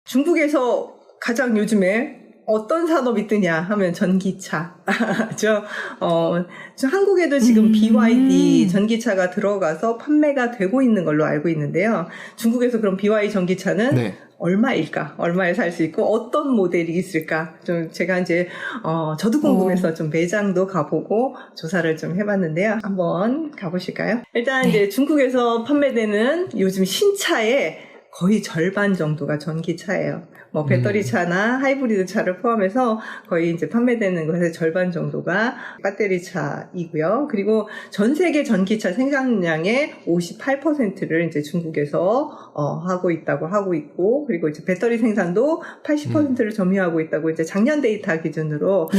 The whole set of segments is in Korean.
중국에서 가장 요즘에 어떤 산업이 뜨냐 하면 전기차. 저 한국에도 지금 BYD 전기차가 들어가서 판매가 되고 있는 걸로 알고 있는데요. 중국에서 그럼 BYD 전기차는 네. 얼마일까? 얼마에 살 수 있고 어떤 모델이 있을까? 좀 제가 이제 저도 궁금해서 좀 매장도 가보고 조사를 좀 해봤는데요. 한번 가보실까요? 일단 이제 중국에서 판매되는 요즘 신차의 거의 절반 정도가 전기차예요. 뭐 배터리차나 하이브리드 차를 포함해서 거의 이제 판매되는 것의 절반 정도가 배터리 차이고요. 그리고 전 세계 전기차 생산량의 58%를 이제 중국에서 하고 있다고 하고 있고, 그리고 이제 배터리 생산도 80%를 점유하고 있다고 이제 작년 데이터 기준으로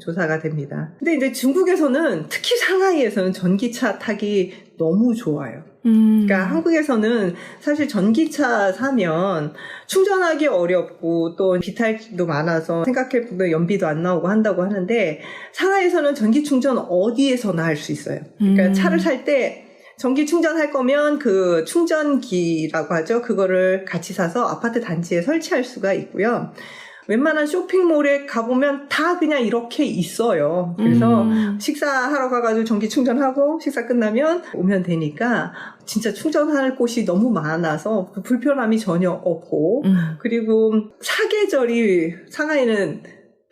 조사가 됩니다. 근데 이제 중국에서는 특히 상하이에서는 전기차 타기 너무 좋아요. 그러니까 한국에서는 사실 전기차 사면 충전하기 어렵고 또 비탈도 많아서 생각해보면 연비도 안 나오고 한다고 하는데, 상하이에서는 전기 충전 어디에서나 할 수 있어요. 그러니까 차를 살 때 전기 충전할 거면 그 충전기라고 하죠. 그거를 같이 사서 아파트 단지에 설치할 수가 있고요. 웬만한 쇼핑몰에 가보면 다 그냥 이렇게 있어요. 그래서 식사하러 가가지고 전기 충전하고 식사 끝나면 오면 되니까 진짜 충전할 곳이 너무 많아서 불편함이 전혀 없고, 그리고 사계절이 상하이는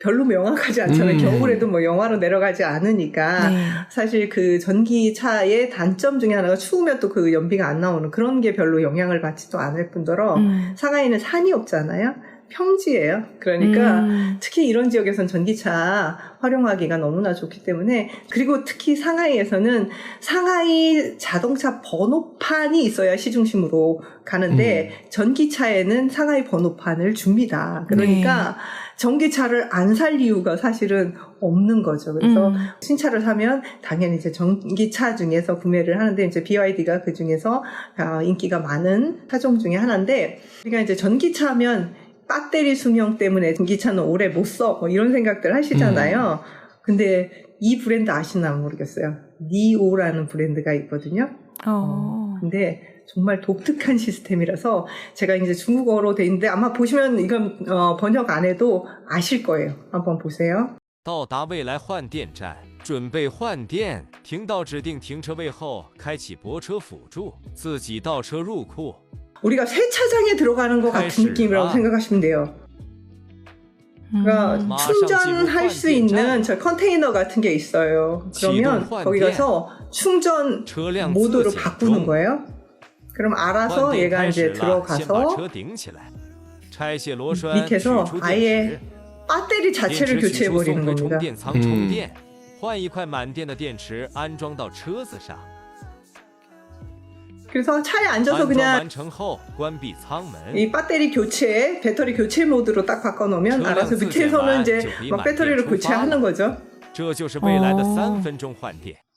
별로 명확하지 않잖아요. 겨울에도 뭐 영하로 내려가지 않으니까 사실 그 전기차의 단점 중에 하나가 추우면 또 그 연비가 안 나오는 그런 게 별로 영향을 받지도 않을 뿐더러 상하이는 산이 없잖아요. 평지예요. 그러니까 특히 이런 지역에서는 전기차 활용하기가 너무나 좋기 때문에, 그리고 특히 상하이에서는 상하이 자동차 번호판이 있어야 시중심으로 가는데 전기차에는 상하이 번호판을 줍니다. 그러니까 전기차를 안 살 이유가 사실은 없는 거죠. 그래서 신차를 사면 당연히 이제 전기차 중에서 구매를 하는데, 이제 BYD가 그 중에서 인기가 많은 차종 중에 하나인데, 그러니까 이제 전기차 하면 배터리 수명 때문에 전기차는 오래 못 써, 뭐 이런 생각들 하시잖아요. 근데 이 브랜드 아시나 모르겠어요. 니오라는 브랜드가 있거든요. 근데 정말 독특한 시스템이라서 제가 이제 중국어로 돼 있는데 아마 보시면 이건 번역 안 해도 아실 거예요. 한번 보세요. 到达未来换电站，准备换电。停到指定停车位后，开启泊车辅助，自己倒车入库。 우리가 세차장에 들어가는 것 같은 느낌이라고 생각하시면 돼요. 그러니까 충전할 수 있는 저 컨테이너 같은 게 있어요. 그러면 거기 가서 충전 모드로 바꾸는 거예요. 그럼 알아서 얘가 이제 들어가서 밑에서 아예 배터리 자체를 교체해 버리는 겁니다. 换一块满电的电池安装到车子上。 그래서 차에 앉아서 그냥 이 배터리 교체 모드로 딱 바꿔놓으면 알아서 밑에서는 이제 막 배터리를 교체하는 거죠.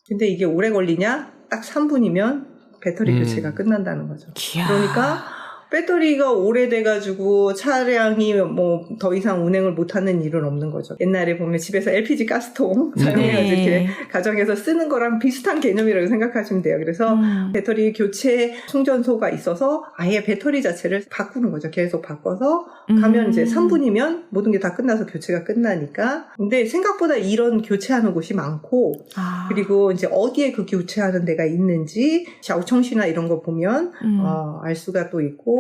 근데 이게 오래 걸리냐? 딱 3분이면 배터리 교체가 끝난다는 거죠. 그러니까 배터리가 오래돼가지고 차량이 뭐 더 이상 운행을 못하는 일은 없는 거죠. 옛날에 보면 집에서 LPG 가스통 사용해가지고 이렇게 가정에서 쓰는 거랑 비슷한 개념이라고 생각하시면 돼요. 그래서 배터리 교체 충전소가 있어서 아예 배터리 자체를 바꾸는 거죠. 계속 바꿔서 가면 이제 3분이면 모든 게 다 끝나서 교체가 끝나니까. 근데 생각보다 이런 교체하는 곳이 많고, 그리고 이제 어디에 그 교체하는 데가 있는지 샤오청시나 이런 거 보면 알 수가 또 있고,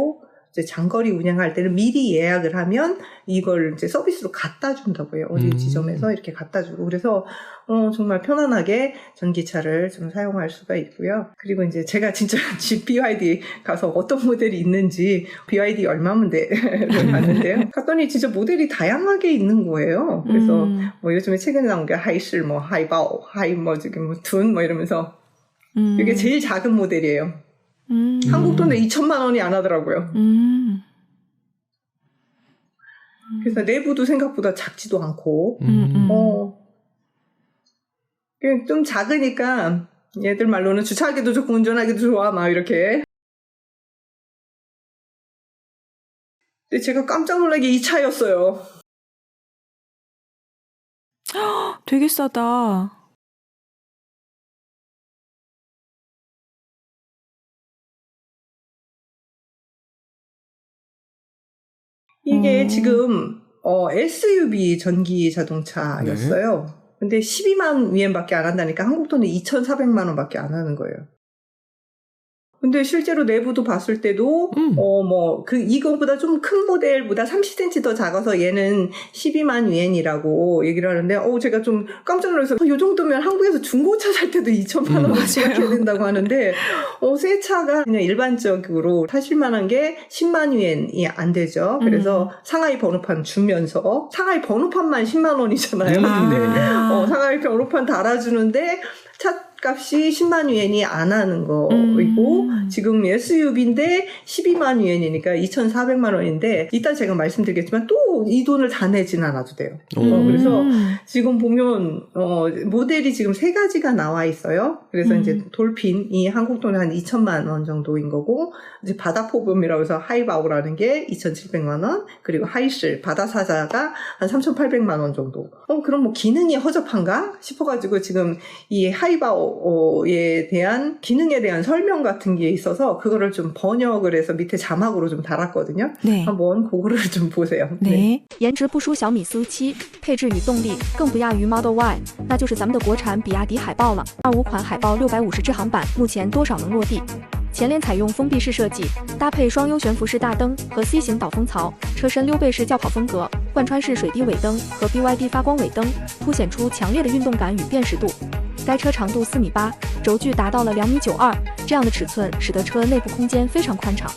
이제 장거리 운행할 때는 미리 예약을 하면 이걸 이제 서비스로 갖다 준다고 해요. 어디 지점에서 이렇게 갖다 주고. 그래서 정말 편안하게 전기차를 좀 사용할 수가 있고요. 그리고 이제 제가 진짜 BYD 가서 어떤 모델이 있는지 BYD 얼마인데를 봤는데요. 갔더니 진짜 모델이 다양하게 있는 거예요. 그래서 뭐 요즘에 최근에 나온 게 하이실, 뭐 하이바오, 하이 뭐 저기 뭐 둔 뭐 이러면서 이게 제일 작은 모델이에요. 한국 돈에 2천만 원이 안 하더라고요. 그래서 내부도 생각보다 작지도 않고, 그냥 좀 작으니까 얘들 말로는 주차하기도 좋고 운전하기도 좋아, 막 이렇게. 근데 제가 깜짝 놀라게 이 차였어요. 되게 싸다. 이게 지금 SUV 전기 자동차였어요. 근데 12만 위엔밖에 안 한다니까 한국 돈은 2,400만 원밖에 안 하는 거예요. 근데 실제로 내부도 봤을 때도 이거보다 좀 큰 모델보다 30cm 더 작아서 얘는 12만 위엔이라고 얘기를 하는데 제가 좀 깜짝 놀라서 이 정도면 한국에서 중고차 살 때도 2천만 원 지급해야 된다고 하는데 새 차가 그냥 일반적으로 타실 만한 게 10만 위엔이 안 되죠. 그래서 상하이 번호판 주면서 상하이 번호판만 10만 원이잖아요. 근데 상하이 번호판 달아주는데 값이 10만 위엔이 안 하는 거이고 지금 SUV인데 12만 위엔이니까 2,400만 원인데 이따 제가 말씀드리겠지만 또 이 돈을 다 내진 않아도 돼요. 그래서 지금 보면 모델이 지금 3가지가 나와 있어요. 그래서 이제 돌핀이 한국 돈에 한 2천만 원 정도인 거고 이제 바다포범이라고 해서 하이바오라는 게 2,700만 원 그리고 하이실 바다사자가 한 3,800만 원 정도. 그럼 뭐 기능이 허접한가 싶어가지고 지금 이 하이바오에 대한 기능에 대한 설명 같은 게 있어서 그거를 좀 번역을 해서 밑에 자막으로 좀 달았거든요. 네. 한번 그거를 좀 보세요. 네. 颜值不输小米 SU7， 配置与动力更不亚于 Model Y， 那就是咱们的国产比亚迪海豹了。25款海豹650支航版目前多少能落地？前脸采用封闭式设计，搭配双 U 悬浮式大灯和 C 型导风槽，车身溜背式轿跑风格，贯穿式水滴尾灯和 BYD 发光尾灯，凸显出强烈的运动感与辨识度。该车长度4.8米，轴距达到了2.92米，这样的尺寸使得车内部空间非常宽敞。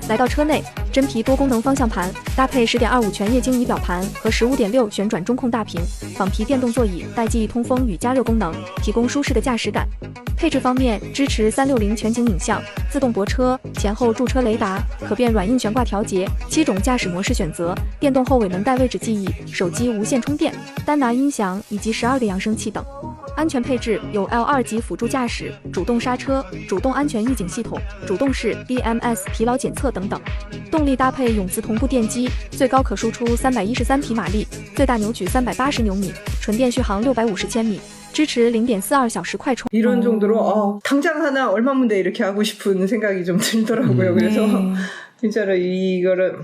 来到车内，真皮多功能方向盘搭配10.25全液晶仪表盘和15.6旋转中控大屏，仿皮电动座椅带记忆通风与加热功能，提供舒适的驾驶感。配置方面，支持360全景影像、自动泊车、前后驻车雷达、可变软硬悬挂调节、7种驾驶模式选择、电动后尾门带位置记忆、手机无线充电、丹拿音响以及12个扬声器等。安全配置有 L2 级辅助驾驶、主动刹车、主动安全预警系统、主动式 BMS 疲劳检测等等。动力搭配永磁同步电机，最高可输出313匹马力，最大扭矩380牛米，纯电续航650千米。支持 0.42小时快充。 이런 정도로 당장 하나 얼마인데 이렇게 하고 싶은 생각이 좀 들더라고요. 그래서 진짜로 이거를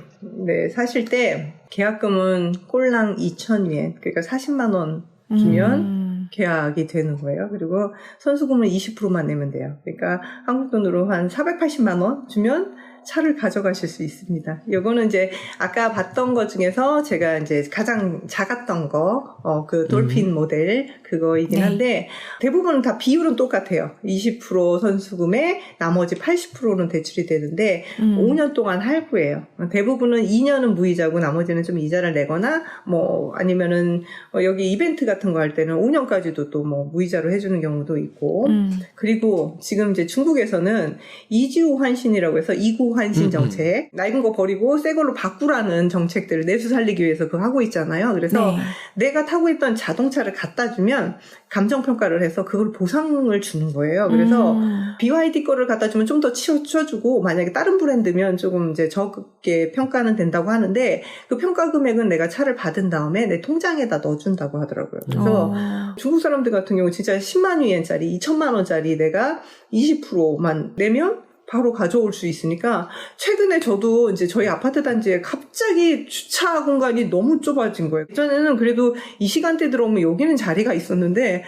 사실 때 계약금은 꼴랑 2,000위엔 그러니까 40만 원 주면 계약이 되는 거예요. 그리고 선수금은 20%만 내면 돼요. 그러니까 한국 돈으로 한 480만 원 주면 차를 가져가실 수 있습니다. 요거는 이제 아까 봤던 것 중에서 제가 이제 가장 작았던 거, 그 돌핀 모델 그거이긴 한데 대부분 다 비율은 똑같아요. 20% 선수금에 나머지 80%는 대출이 되는데 5년 동안 할부예요. 대부분은 2년은 무이자고 나머지는 좀 이자를 내거나 뭐 아니면은 여기 이벤트 같은 거 할 때는 5년까지도 또 뭐 무이자로 해주는 경우도 있고 그리고 지금 이제 중국에서는 이지우 환신이라고 해서 이구 환신 정책, 낡은 거 버리고 새 걸로 바꾸라는 정책들을 내수 살리기 위해서 그거 하고 있잖아요. 그래서 내가 타고 있던 자동차를 갖다 주면 감정평가를 해서 그걸 보상을 주는 거예요. 그래서 BYD 거를 갖다 주면 좀 더 치워주고 만약에 다른 브랜드면 조금 이제 적게 평가는 된다고 하는데 그 평가 금액은 내가 차를 받은 다음에 내 통장에다 넣어준다고 하더라고요. 그래서 중국 사람들 같은 경우 진짜 10만 위엔짜리, 2천만 원짜리 내가 20%만 내면 바로 가져올 수 있으니까 최근에 저도 이제 저희 아파트 단지에 갑자기 주차 공간이 너무 좁아진 거예요. 예전에는 그래도 이 시간대 들어오면 여기는 자리가 있었는데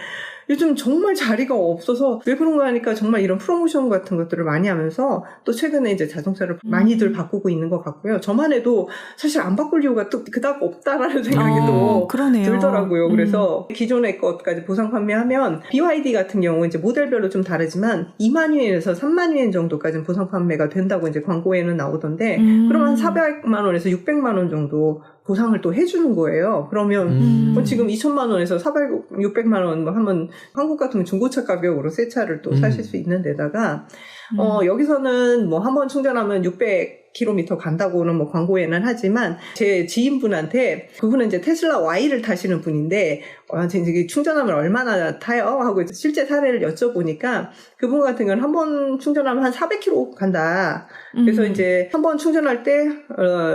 요즘 정말 자리가 없어서 왜 그런가 하니까 정말 이런 프로모션 같은 것들을 많이 하면서 또 최근에 이제 자동차를 많이들 바꾸고 있는 것 같고요. 저만 해도 사실 안 바꿀 이유가 또 그닥 없다라는 생각이 또 그러네요. 들더라고요. 그래서 기존의 것까지 보상 판매하면 BYD 같은 경우 이제 모델별로 좀 다르지만 2만 위엔에서 3만 위엔 정도까지는 보상 판매가 된다고 이제 광고에는 나오던데 그러면 한 400만 원에서 600만 원 정도 보상을 또 해주는 거예요. 그러면 지금 2천만 원에서 400, 600만 원 뭐 하면 한국 같으면 중고차 가격으로 새 차를 또 사실 수 있는 데다가 여기서는 뭐 한 번 충전하면 600km 간다고는 뭐 광고에는 하지만 제 지인분한테 그분은 이제 테슬라 Y를 타시는 분인데 충전하면 얼마나 타요? 하고 실제 사례를 여쭤보니까 그분 같은 경우는 한 번 충전하면 한 400km 간다. 그래서 이제 한 번 충전할 때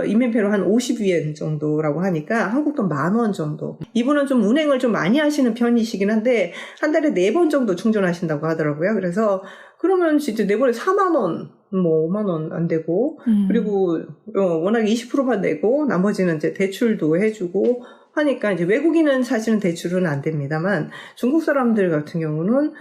인민폐로 한 50위엔 정도라고 하니까 한국 돈 10,000원 정도. 이분은 좀 운행을 좀 많이 하시는 편이시긴 한데 한 달에 4번 정도 충전하신다고 하더라고요. 그래서 그러면 진짜 4번에 4만 원 뭐 5만 원 안 되고 그리고 워낙 20%만 내고 나머지는 이제 대출도 해주고 하니까 이제 외국인은 사실은 대출은 안 됩니다만 중국 사람들 같은 경우는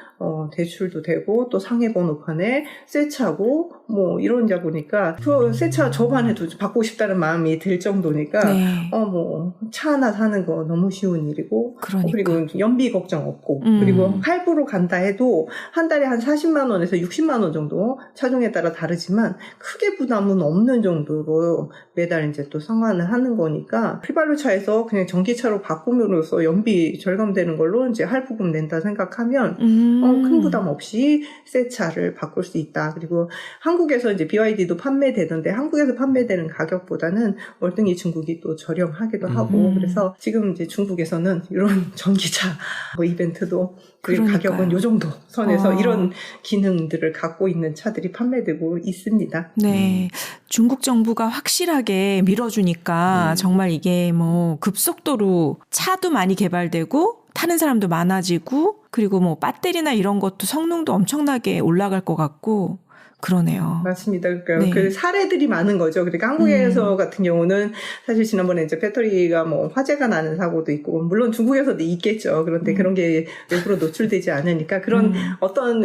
대출도 되고 또 상해 번호판에 새 차고 뭐 이런다 보니까 그 새 차 저만 해도 받고 싶다는 마음이 들 정도니까 네. 뭐 차 하나 사는 거 너무 쉬운 일이고 그러니까. 그리고 연비 걱정 없고 그리고 할부로 간다 해도 한 달에 한 40만 원에서 60만 원 정도 차종에 따라 다르지만 크게 부담은 없는 정도로 매달 이제 또 상환을 하는 거니까 휘발유 차에서 그냥 전기차로 바꿈으로써 연비 절감되는 걸로 이제 할부금 낸다 생각하면 큰 부담 없이 새 차를 바꿀 수 있다. 그리고 한국에서 이제 BYD도 판매되던데 한국에서 판매되는 가격보다는 월등히 중국이 또 저렴하기도 하고 그래서 지금 이제 중국에서는 이런 전기차 뭐 이벤트도 그리고 그러니까요. 가격은 요 정도 선에서 이런 기능들을 갖고 있는 차들이 판매되고 있습니다. 네. 중국 정부가 확실하게 밀어주니까 정말 이게 뭐 급속도로 차도 많이 개발되고 타는 사람도 많아지고 그리고 뭐 배터리나 이런 것도 성능도 엄청나게 올라갈 것 같고 그러네요. 맞습니다. 그러니까 네. 그 사례들이 많은 거죠. 그러니까 한국에서 같은 경우는 사실 지난번에 이제 배터리가 뭐 화재가 나는 사고도 있고 물론 중국에서도 있겠죠. 그런데 그런 게 외부로 노출되지 않으니까 그런 어떤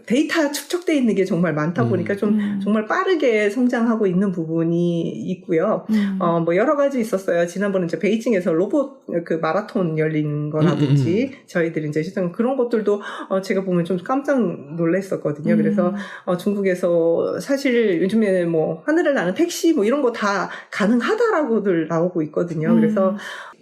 데이터 축적돼 있는 게 정말 많다 보니까 좀 정말 빠르게 성장하고 있는 부분이 있고요. 뭐 여러 가지 있었어요. 지난번에 이제 베이징에서 로봇 그 마라톤 열린 거라든지 저희들이 이제 시청 그런 것들도 제가 보면 좀 깜짝 놀랐었거든요. 그래서 중국에서 사실 요즘에 뭐 하늘을 나는 택시 뭐 이런 거 다 가능하다라고들 나오고 있거든요. 그래서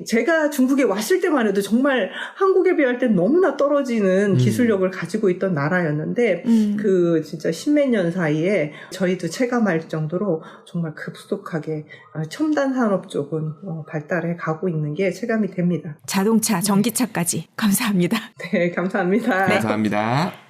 제가 중국에 왔을 때만 해도 정말 한국에 비할 때 너무나 떨어지는 기술력을 가지고 있던 나라였는데 그 진짜 십몇 년 사이에 저희도 체감할 정도로 정말 급속하게 첨단 산업 쪽은 발달해 가고 있는 게 체감이 됩니다. 자동차, 전기차까지 감사합니다. 네, 감사합니다. 감사합니다.